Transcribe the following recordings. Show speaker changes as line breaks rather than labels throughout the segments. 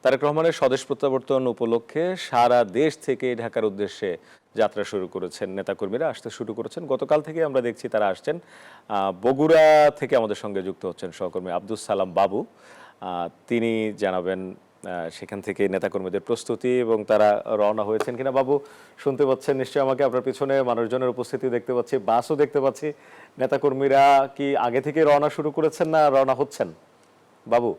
তারেক রহমানের স্বদেশ প্রত্যাবর্তন উপলক্ষে সারা দেশ থেকে ঢাকার উদ্দেশ্যে যাত্রা শুরু করেছেন নেতাকর্মীরা, আসতে শুরু করেছেন। গতকাল থেকে আমরা দেখছি তারা আসছেন। বগুড়া থেকে আমাদের সঙ্গে যুক্ত হচ্ছেন সহকর্মী আব্দুস সালাম বাবু। তিনি জানাবেন সেখান থেকে নেতাকর্মীদের প্রস্তুতি এবং তারা রওনা হয়েছেন কিনা। বাবু, শুনতে পাচ্ছেন নিশ্চয়ই আমাকে? আপনার পিছনে মানুষজনের উপস্থিতি দেখতে পাচ্ছি, বাসও দেখতে পাচ্ছি। নেতাকর্মীরা কি আগে থেকে রওনা শুরু করেছেন না রওনা হচ্ছেন বাবু?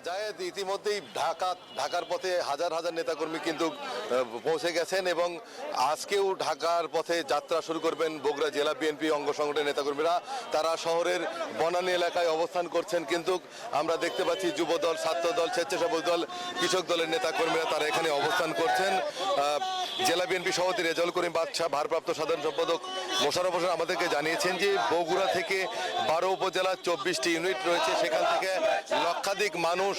জায়েদ, ইতিমধ্যেই ঢাকার পথে হাজার হাজার নেতাকর্মী কিন্তু পৌঁছে গেছেন এবং আজকেও ঢাকার পথে যাত্রা শুরু করবেন বগুড়া জেলা বিএনপি অঙ্গ সংগঠনের নেতাকর্মীরা। তারা শহরের বনানী এলাকায় অবস্থান করছেন, কিন্তু আমরা দেখতে পাচ্ছি যুবদল, ছাত্রদল, স্বেচ্ছাসেবক দল, কৃষক দলের নেতাকর্মীরা তারা এখানে অবস্থান করছেন। জেলা বিএনপি সভাপতি রেজাউল করিম বাদশা, ভারপ্রাপ্ত সাধারণ সম্পাদক মোশাররফ হোসেন আমাদেরকে জানিয়েছেন যে বগুড়া থেকে 12 উপজেলার 24টি ইউনিট রয়েছে, সেখান থেকে লক্ষাধিক মানুষ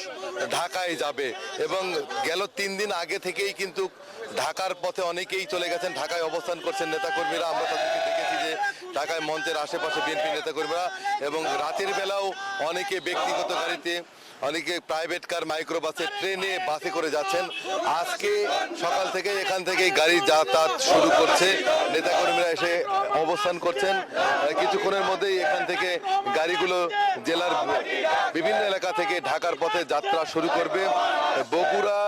ঢাকায় যাবে এবং গেল 3 দিন আগে থেকেই কিন্তু ঢাকার পথে অনেকেই চলে গেছেন, ঢাকায় অবস্থান করছেন নেতাকর্মীরা। আমরা তাদেরকে দেখেছি যে ঢাকায় মঞ্চের আশেপাশে বিএনপি নেতাকর্মীরা, এবং রাতের বেলাও অনেকে ব্যক্তিগত গাড়িতে, অনেকে প্রাইভেট কার, মাইক্রোবাসে, ট্রেনে, বাসে করে যাচ্ছেন। আজকে সকাল থেকে এখান থেকে গাড়ি যাতায়াত শুরু করছে, নেতাকর্মীরা এসে অবস্থান করছেন। কিছুক্ষণের মধ্যেই এখান থেকে গাড়িগুলো জেলার বিভিন্ন এলাকা থেকে ঢাকার পথে যাত্রা শুরু করবে। বগুড়া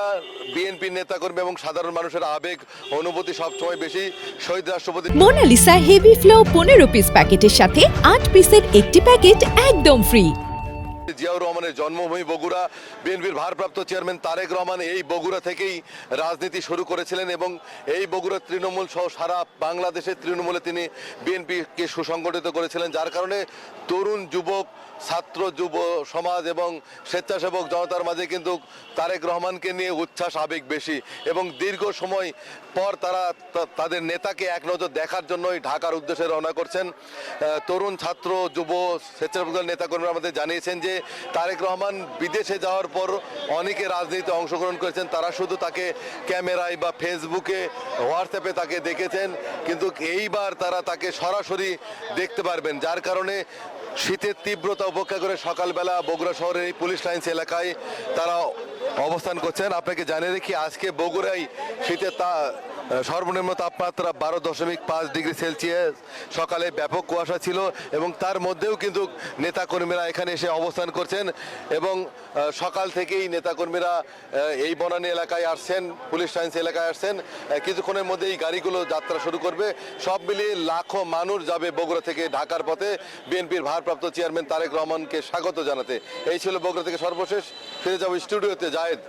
বিএনপি নেতাকর্মী এবং সাধারণ মানুষের আবেগ, অনুভূতি সবসময় বেশি। শহীদ রাষ্ট্রপতি
মোনালিসা হেভি ফ্লো 15 পিস প্যাকেটের সাথে 8 পিসের একটি প্যাকেট একদম ফ্রি।
জিয়াউর রহমানের জন্মভূমি বগুড়া। বিএনপির ভারপ্রাপ্ত চেয়ারম্যান তারেক রহমান এই বগুড়া থেকেই রাজনীতি শুরু করেছিলেন এবং এই বগুড়া তৃণমূল সহ সারা বাংলাদেশের তৃণমূলে তিনি বিএনপিকে সুসংগঠিত করেছিলেন, যার কারণে তরুণ, যুবক, ছাত্র, যুব সমাজ এবং স্বেচ্ছাসেবক জনতার মাঝে কিন্তু তারেক রহমানকে নিয়ে উচ্ছ্বাস, আবেগ বেশি। এবং দীর্ঘ সময় পর তারা তাদের নেতাকে এক নজর দেখার জন্যই ঢাকার উদ্দেশ্যে রওনা করছেন। তরুণ, ছাত্র, যুব, স্বেচ্ছাসেবক দল নেতাকর্মীরা আমাদের জানিয়েছেন যে তারেক রহমান বিদেশে যাওয়ার পর অনেকে রাজনীতিতে অংশগ্রহণ করেছেন, তারা শুধু তাকে ক্যামেরায় বা ফেসবুকে, হোয়াটসঅ্যাপে তাকে দেখেছেন, কিন্তু এইবার তারা তাকে সরাসরি দেখতে পারবেন। যার কারণে শীতের তীব্রতা উপেক্ষা করে সকালবেলা বগুড়া শহরের এই পুলিশ লাইন্স এলাকায় তারা অবস্থান করছেন। আপনাকে জানিয়ে রাখি, আজকে বগুড়ায় শীতের সর্বনিম্ন তাপমাত্রা 12.5 ডিগ্রি সেলসিয়াস। সকালে ব্যাপক কুয়াশা ছিল এবং তার মধ্যেও কিন্তু নেতাকর্মীরা এখানে এসে অবস্থান করছেন এবং সকাল থেকেই নেতাকর্মীরা এই বনানী এলাকায় আসছেন, পুলিশ লাইন্স এলাকায় আসছেন। কিছুক্ষণের মধ্যেই গাড়িগুলো যাত্রা শুরু করবে। সব মিলিয়ে লাখো মানুষ যাবে বগুড়া থেকে ঢাকার পথে বিএনপির ভারপ্রাপ্ত চেয়ারম্যান তারেক রহমানকে স্বাগত জানাতে। এই ছিল বগুড়া থেকে সর্বশেষ। ফিরে যাবো স্টুডিওতে। জায়েদ।